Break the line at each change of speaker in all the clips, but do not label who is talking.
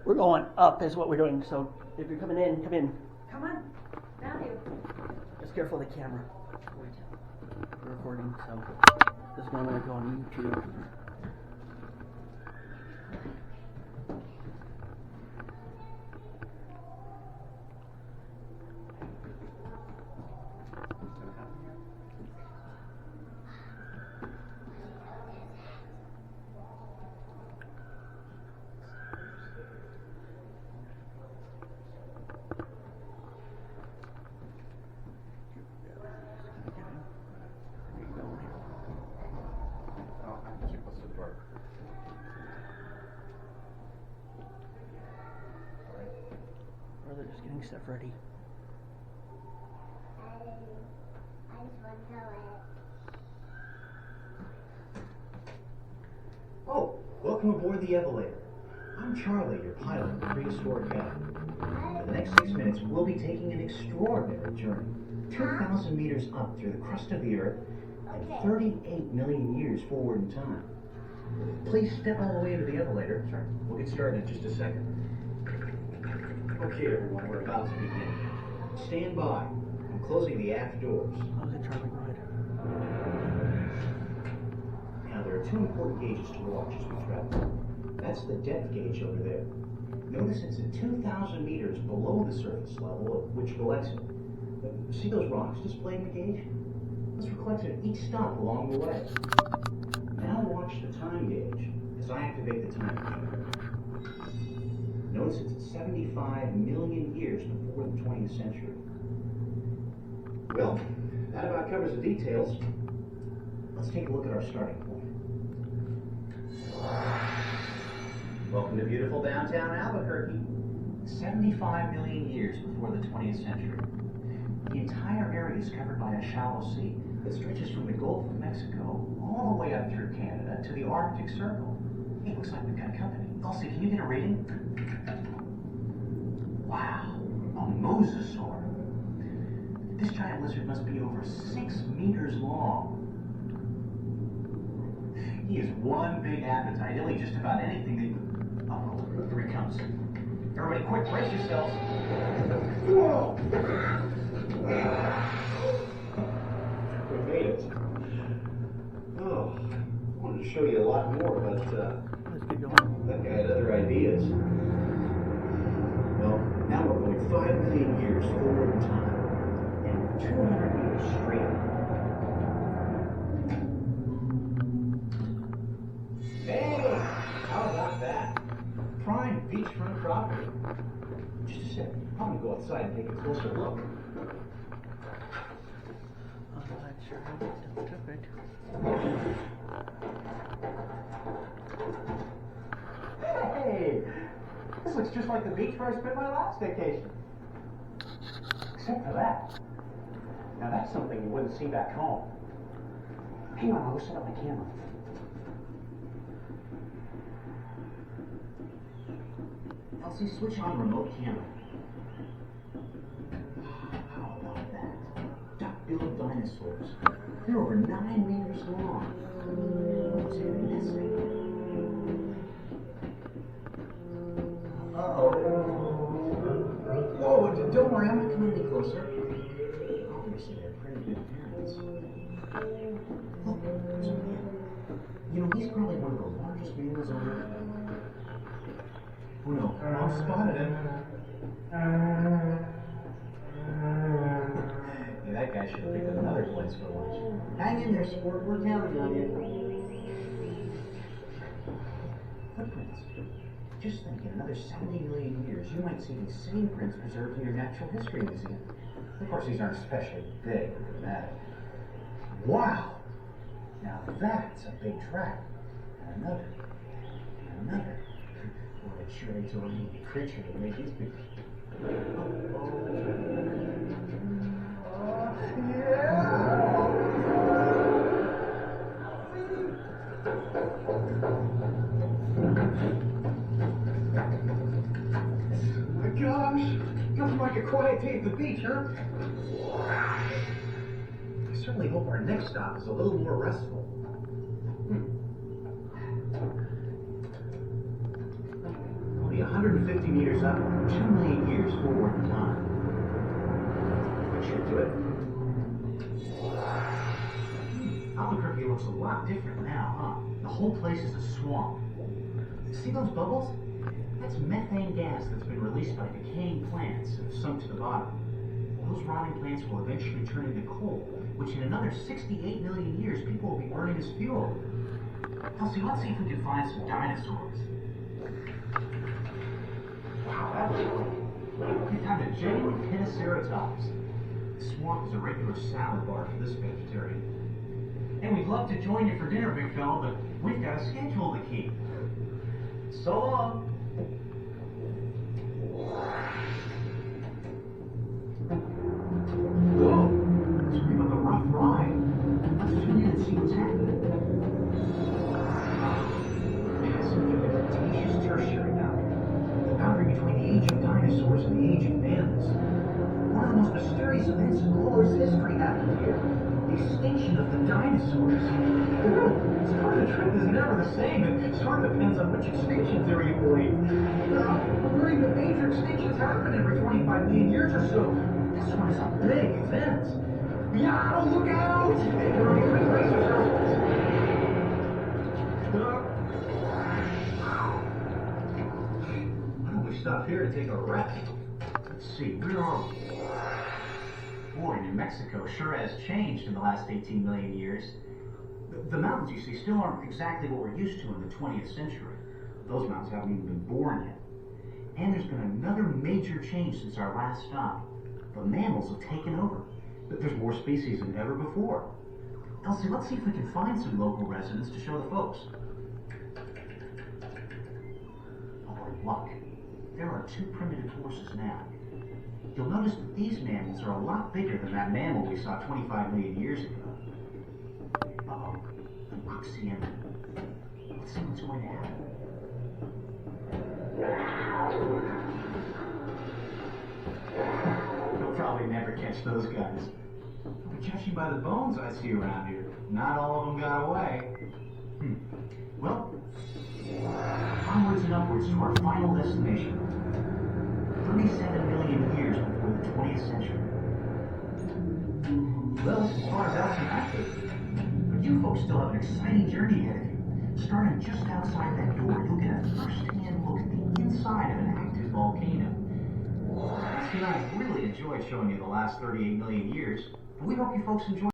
We're going up is what we're doing, so if you're coming in, come in.
Come on, down you.
Just careful of the camera. We're recording, so this is going to go on YouTube. They're just getting stuff ready.
I just want to tell it.
Oh, welcome aboard the Evolator. I'm Charlie, your pilot in the prehistoric era. For the next 6 minutes, we'll be taking an extraordinary journey. 2,000 meters up through the crust of the Earth and 38 million years forward in time. Please step all the way into the Evolator. Sorry, we'll get started in just a second. Okay, everyone, we're about to begin. Stand by. I'm closing the aft doors.
How's it, Charlie? Go ahead.
Now, there are two important gauges to watch as we travel. That's the depth gauge over there. Notice it's at 2,000 meters below the surface level at which we'll exit. See those rocks displayed in the gauge? This reflects at each stop along the way. Now watch the time gauge as I activate the timer. Notice it's at 75 million years before the 20th century. Well, that about covers the details. Let's take a look at our starting point. Welcome to beautiful downtown Albuquerque. 75 million years before the 20th century. The entire area is covered by a shallow sea that stretches from the Gulf of Mexico all the way up through Canada to the Arctic Circle. It looks like we've got company. Elsie, can you get a reading? Wow, a mosasaur. This giant lizard must be over 6 meters long. He has one big appetite. He'll eat just about anything that you... Uh-oh, here he comes. Everybody quick, brace yourselves. Whoa! We made it. Oh, I wanted to show you a lot more, but that guy had other ideas. Well, now we're going 5 million years forward in time, and 200 meters straight. Hey, how about that? Prime beachfront property. Just a sec. I'm gonna go outside and take a closer look.
Sure, took it.
Hey, this looks just like the beach where I spent my last vacation. Except for that. Now that's something you wouldn't see back home. Hang on, I'll go set up my camera. Elsie, switch on remote camera. How about that? Duck-billed dinosaurs. They're over 9 meters long. What's in this thing? Uh-oh. Whoa, don't worry, I'm not coming any closer. Obviously, they're pretty good parents. Look, there's a man. You know, he's probably one of the largest mammals on Earth. Oh no, Mom spotted him. Hey, that guy should have picked up another place for lunch. Hang in there, sport. We're counting on you. Footprints. Just think, in another 70 million years, you might see these same prints preserved in your Natural History Museum. Of course, these aren't especially big or dramatic. Wow! Now that's a big track. And another. And another. Boy, it sure ain't so easy creature to make these big. Oh my gosh! Nothing like a quiet day at the beach, huh? I certainly hope our next stop is a little more restful. Only 100 2 million years forward in time. That should do it. Albuquerque looks a lot different now, huh? The whole place is a swamp. See those bubbles? That's methane gas that's been released by decaying plants and sunk to the bottom. Those rotting plants will eventually turn into coal, which in another 68 million years people will be burning as fuel. Elsie, let's see if we can find some dinosaurs. Wow, that was quick. We found a genuine Pinoceratops. The swamp is a regular salad bar for this vegetarian. And we'd love to join you for dinner, big fella, but we've got a schedule to keep. So long. Whoa! Sorry about the rough ride. Let's tune in and see what's happening. Yes, the Cretaceous Tertiary boundary. The boundary between the age of dinosaurs and the age of mammals. One of the most mysterious events in all Earth's history happened here. The extinction of the dinosaurs. Sort of the truth is never the same. It sort of depends on which extinction theory you believe. We're learning that major extinctions happen every 25 million years or so. This one is a big event. Yeah, look out! Brace yourselves. Why don't we stop here and take a rest? Let's see, where are we? Boy, New Mexico sure has changed in the last 18 million years. The mountains, you see, still aren't exactly what we're used to in the 20th century. Those mountains haven't even been born yet. And there's been another major change since our last stop. The mammals have taken over. There's more species than ever before. Elsie, let's see if we can find some local residents to show the folks. Our luck. There are 2 primitive horses now. You'll notice that these mammals are a lot bigger than that mammal we saw 25 million years ago. Uh-oh, the musem. Let's see what's going to happen. You'll probably never catch those guys. But judging by the bones I see around here, not all of them got away. Well, onwards and upwards to our final destination. 37 million years before the 20th century. Well, as far as Elsie and I could. But you folks still have an exciting journey ahead of you. Starting just outside that door, you'll get a first-hand look at the inside of an active volcano. Elsie and I really enjoyed showing you the last 38 million years, and we hope you folks enjoy.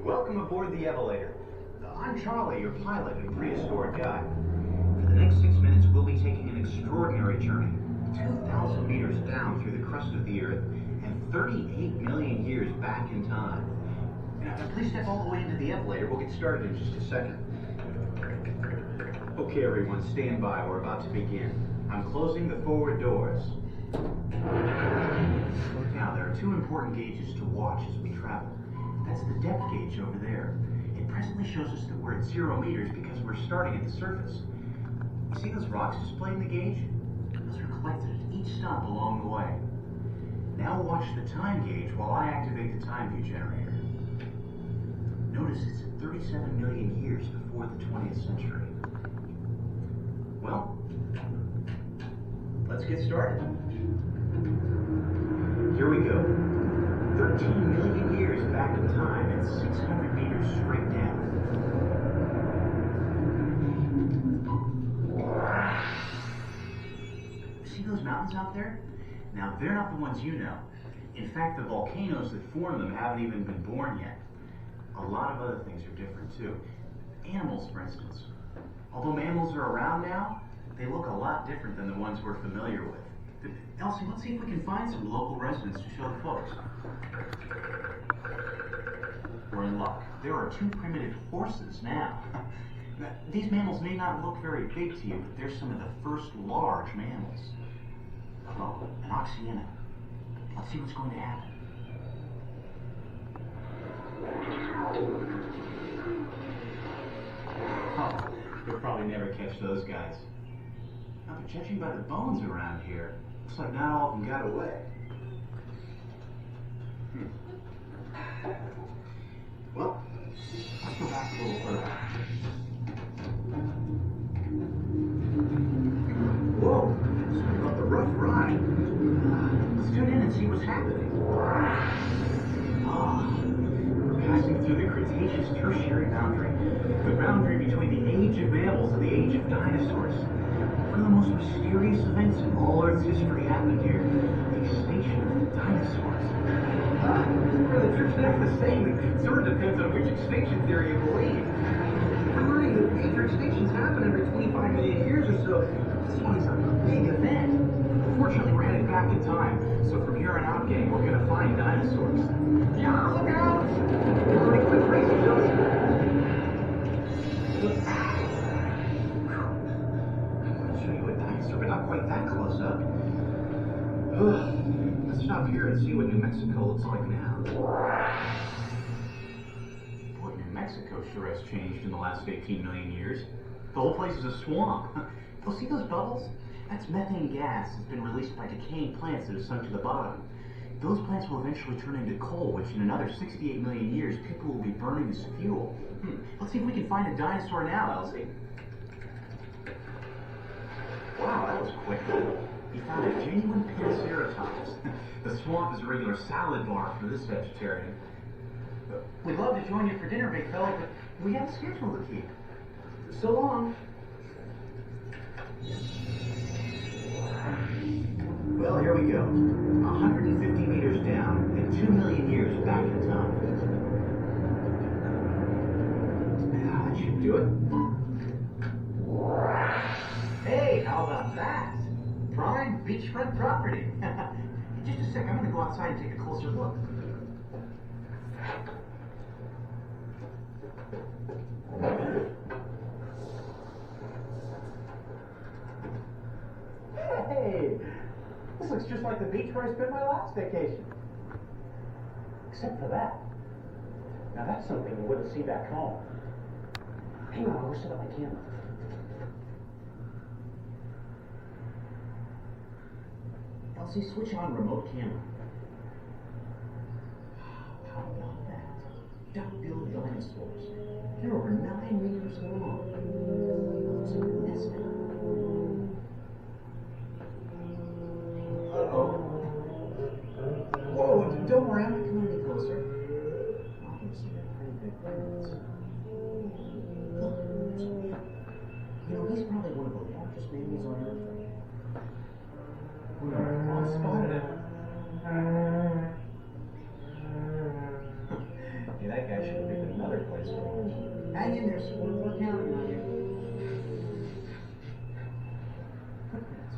Welcome aboard the Evolator. I'm Charlie, your pilot and prehistoric guide. For the next 6 minutes, we'll be taking an extraordinary journey, 2,000 meters down through the crust of the Earth and 38 million years back in time. Now, please step all the way into the Evolator. We'll get started in just a second. Okay, everyone, stand by. We're about to begin. I'm closing the forward doors. Now, there are 2 important gauges to watch as we travel. That's the depth gauge over there. It presently shows us that we're at 0 meters because we're starting at the surface. You see those rocks displaying the gauge? Those are collected at each stop along the way. Now watch the time gauge while I activate the time view generator. Notice it's 37 million years before the 20th century. Well, let's get started. Here we go. 13 million years back in time and 600 meters straight down. See those mountains out there? Now, they're not the ones you know. In fact, the volcanoes that form them haven't even been born yet. A lot of other things are different too. Animals, for instance. Although mammals are around now, they look a lot different than the ones we're familiar with. Elsie, let's see if we can find some local residents to show the folks. We're in luck. There are 2 primitive horses now. These mammals may not look very big to you, but they're some of the first large mammals. Oh, an Oxyena. Let's see what's going to happen. Oh, you'll probably never catch those guys. Now, but judging by the bones around here, looks like not all of them got away. Well, let's go back a little further. Whoa, sorry about the rough ride. Let's tune in and see what's happening. We're passing through the Cretaceous Tertiary boundary, the boundary between the age of mammals and the age of dinosaurs. One of the most mysterious events in all Earth's history happened here, the extinction of the dinosaurs. The truth's never the same. It sort of depends on which extinction theory you believe. We're learning that major extinctions happen every 25 million years or so. This one is a big event. Fortunately, we're headed back in time, so from here on out, gang, we're gonna find dinosaurs. Yeah, look out! Pretty quick race, Joey. I'll show you a dinosaur, but not quite that close up. Let's stop here and see what New Mexico looks like now. Boy, New Mexico sure has changed in the last 18 million years. The whole place is a swamp. Oh, see those bubbles? That's methane gas that's been released by decaying plants that have sunk to the bottom. Those plants will eventually turn into coal, which in another 68 million years, people will be burning as fuel. Let's see if we can find a dinosaur now, Elsie. Wow, that was quick. He found a genuine Pinceratops. The swamp is a regular salad bar for this vegetarian. We'd love to join you for dinner, big fella, but we have a schedule to keep. So long. Well, here we go. 150 meters down and 2 million years back in time. That should do it. Hey, how about that? Prime beachfront property. Just a sec, I'm going to go outside and take a closer look. Hey, this looks just like the beach where I spent my last vacation. Except for that. Now that's something you wouldn't see back home. Hang on, I'll go set up my camera. Elsie, switch on remote camera. How about that? Duck-billed dinosaurs. They're over 9 meters long. It's a nest now. Uh-oh. Whoa, don't worry, I'm not coming any closer. I can see that pretty big birds. Look, there's a whale. You know, he's probably one of the largest mammals on Earth right now. I spotted him. Hey, that guy should have picked another place for lunch. Hang in there, sport. We're counting on you. Footprints.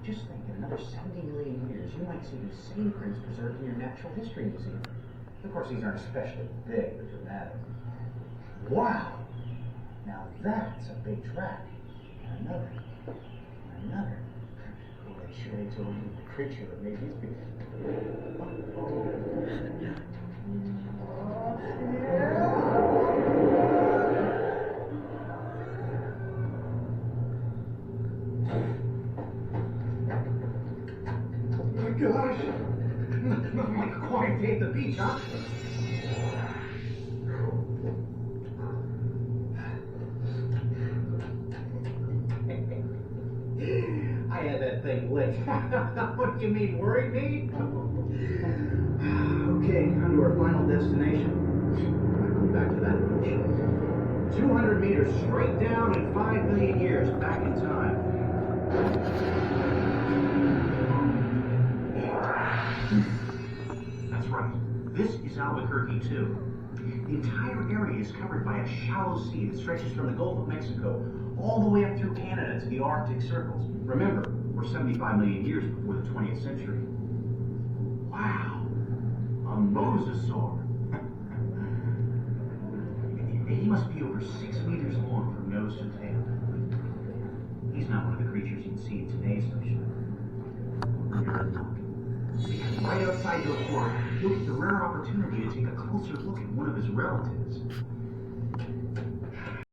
Just think, in another 70 million years, you might see these same prints preserved in your Natural History Museum. Of course, these aren't especially big or dramatic. Wow! Now that's a big track. And another. And another. Well, they sure ain't told you the creature that made these people. Gosh! Not like a quiet day at the beach, huh? glitch. What do you mean, worried me? Okay, on to our final destination. Going back to that adventure. 200 meters straight down and 5 million years back in time. That's right. This is Albuquerque, too. The entire area is covered by a shallow sea that stretches from the Gulf of Mexico all the way up through Canada to the Arctic circles. Remember, we're 75 million years before the 20th century. Wow. A mosasaur. He must be over 6 meters long from nose to tail. He's not one of the creatures you'd see in today's ocean. Because right outside those doors, you'll get the rare opportunity to take a closer look at one of his relatives.